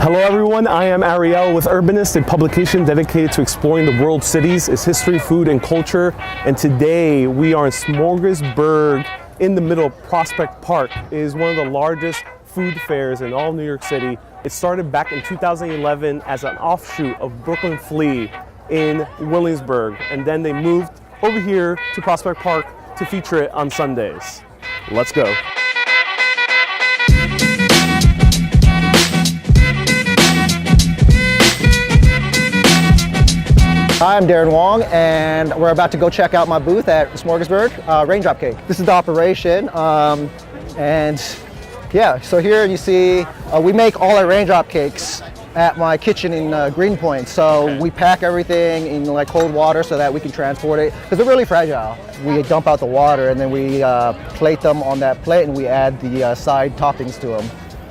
Hello everyone, I am Ariel with Urbanist, a publication dedicated to exploring the world's cities, its history, food, and culture. And today we are in Smorgasburg in the middle of Prospect Park. It is one of the largest food fairs in all New York City. It started back in 2011 as an offshoot of Brooklyn Flea in Williamsburg. And then they moved over here to Prospect Park to feature it on Sundays. Let's go. Hi, I'm Darren Wong, and we're about to go check out my booth at Smorgasburg, Raindrop Cake. This is the operation, and yeah, so here you see we make all our raindrop cakes at my kitchen in Greenpoint. So we pack everything in like cold water so that we can transport it, because they're really fragile. We dump out the water and then we plate them on that plate, and we add the side toppings to them.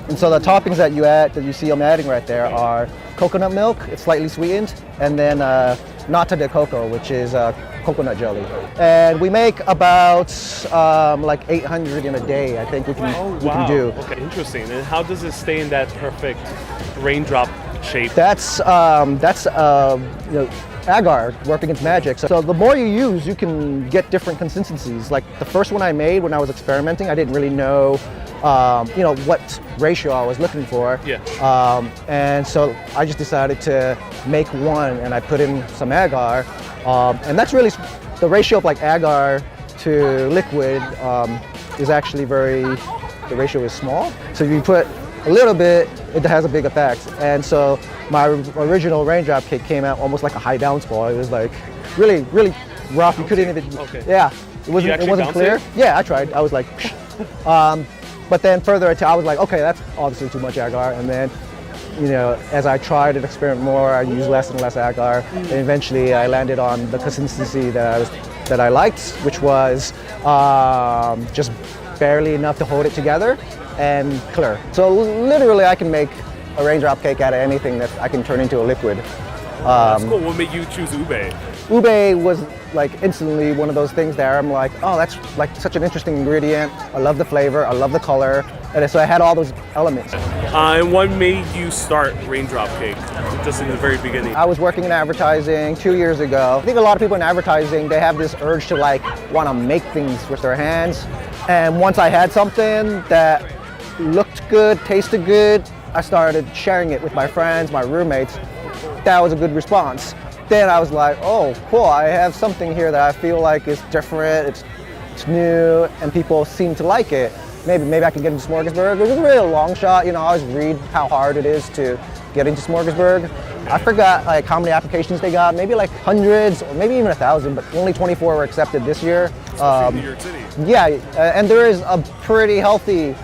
And so the toppings that you see I'm adding right there are coconut milk, it's slightly sweetened, and then nata de coco, which is coconut jelly. And we make about like 800 in a day, I think we can do. Okay, interesting. And how does it stay in that perfect raindrop shape? That's agar working its magic. So the more you use, you can get different consistencies. Like the first one I made when I was experimenting, I didn't really know what ratio I was looking for. Yeah. And so I just decided to make one, and I put in some agar. And that's really, the ratio of like agar to liquid is actually the ratio is small. So if you put a little bit, it has a big effect. And so my original raindrop cake came out almost like a high bounce ball. It was like really, really rough. You couldn't even, yeah, it wasn't clear. Yeah, I tried. I was like, but then further into, I was like, okay, that's obviously too much agar. And then, as I tried and experiment more, I used less and less agar. And eventually I landed on the consistency that I liked, which was just barely enough to hold it together and clear. So literally I can make a raindrop cake out of anything that I can turn into a liquid. That's cool. What made you choose ube? Ube was like instantly one of those things there. I'm like, oh, that's like such an interesting ingredient. I love the flavor, I love the color. And so I had all those elements. And what made you start Raindrop Cake, just in the very beginning? I was working in advertising 2 years ago. I think a lot of people in advertising, they have this urge to like want to make things with their hands. And once I had something that looked good, tasted good, I started sharing it with my friends, my roommates. That was a good response. Then I was like, oh, cool, I have something here that I feel like is different, it's new, and people seem to like it. Maybe I can get into Smorgasburg. It was really a long shot. I always read how hard it is to get into Smorgasburg. I forgot like how many applications they got, maybe like hundreds or maybe even 1,000, but only 24 were accepted this year. In New York City. Yeah, and there is a pretty healthy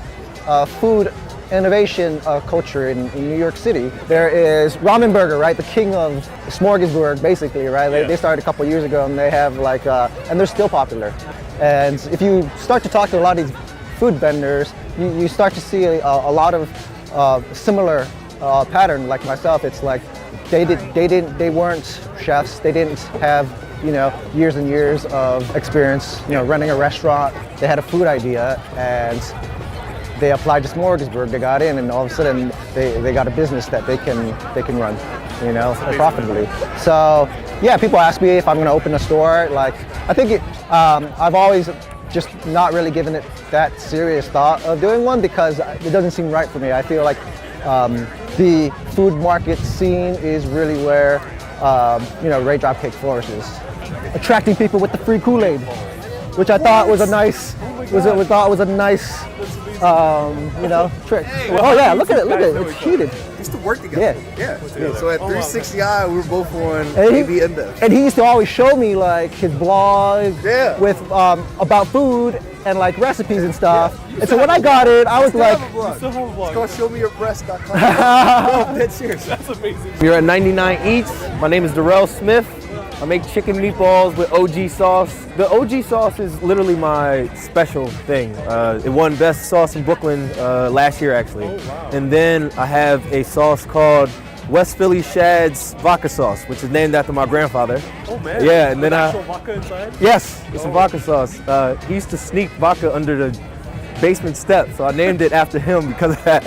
food innovation culture in New York City. There is Ramen Burger, right? The king of Smorgasburg, basically, right? They started a couple years ago, and they have like, and they're still popular. And if you start to talk to a lot of these food vendors, you start to see a lot of similar pattern. Like myself, it's like they weren't chefs. They didn't have years and years of experience running a restaurant. They had a food idea, and they applied to Smorgasburg, they got in, and all of a sudden they got a business that they can run, profitably. So yeah, people ask me if I'm going to open a store. Like I think I've always just not really given it that serious thought of doing one, because it doesn't seem right for me. I feel like the food market scene is really where Raindrop Cake flourishes, attracting people with the free Kool-Aid, which I thought was a nice trick. Oh yeah, look at it, it's heated. We used to work together. Yeah. So at 360i, we were both on AB Index. And he used to always show me like his blog with about food and like recipes and stuff. And so when I got it, I was like, it's called showmeyourbreast.com. No, dead serious. That's amazing. We're at 99 Eats. My name is Darrell Smith. I make chicken meatballs with OG sauce. The OG sauce is literally my special thing. It won best sauce in Brooklyn last year, actually. Oh, wow. And then I have a sauce called West Philly Shad's vodka sauce, which is named after my grandfather. Oh man. Yeah, and then actual vodka inside? Yes, it's a vodka sauce. He used to sneak vodka under the basement steps, so I named it after him because of that.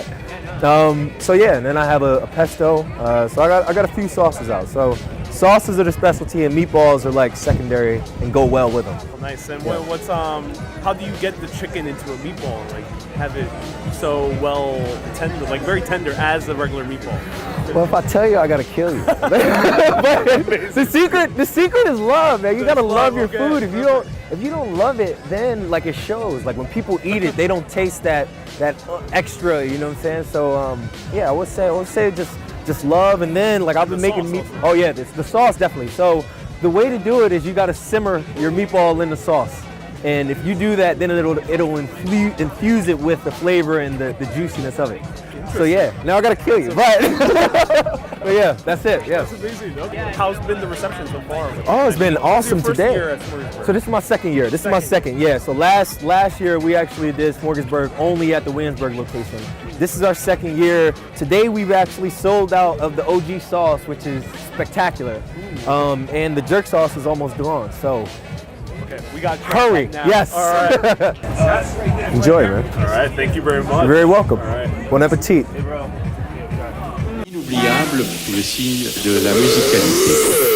So yeah, and then I have a pesto. So I got a few sauces out. So sauces are the specialty, and meatballs are like secondary and go well with them. Oh, nice. And what's how do you get the chicken into a meatball? Like have it so well tender, like very tender as a regular meatball? Well, if I tell you, I gotta kill you. But the secret is love, man. You gotta love your food. If you don't love it, then like it shows. Like when people eat it, they don't taste that extra. You know what I'm saying? So yeah, I would say just love, and then like I've been making meat. Oh yeah, the sauce definitely. So the way to do it is you gotta simmer your meatball in the sauce. And if you do that, then it'll infuse it with the flavor and the juiciness of it. So yeah, now I gotta kill you, but yeah, that's it. Yeah. That's amazing. Okay. How's been the reception so far? Oh, it's been awesome today. Year at Smorgasburg? So this is my second year. This is my second. Yeah. So last year we actually did Smorgasburg only at the Williamsburg location. This is our second year. Today we've actually sold out of the OG sauce, which is spectacular, and the jerk sauce is almost gone. So. Okay, we got hurry. Now. Yes. All right. Enjoy, man. All right. Thank you very much. You're very welcome. All right. Bon appétit. Hey, bro. Inoubliable, le signe de la musicalité.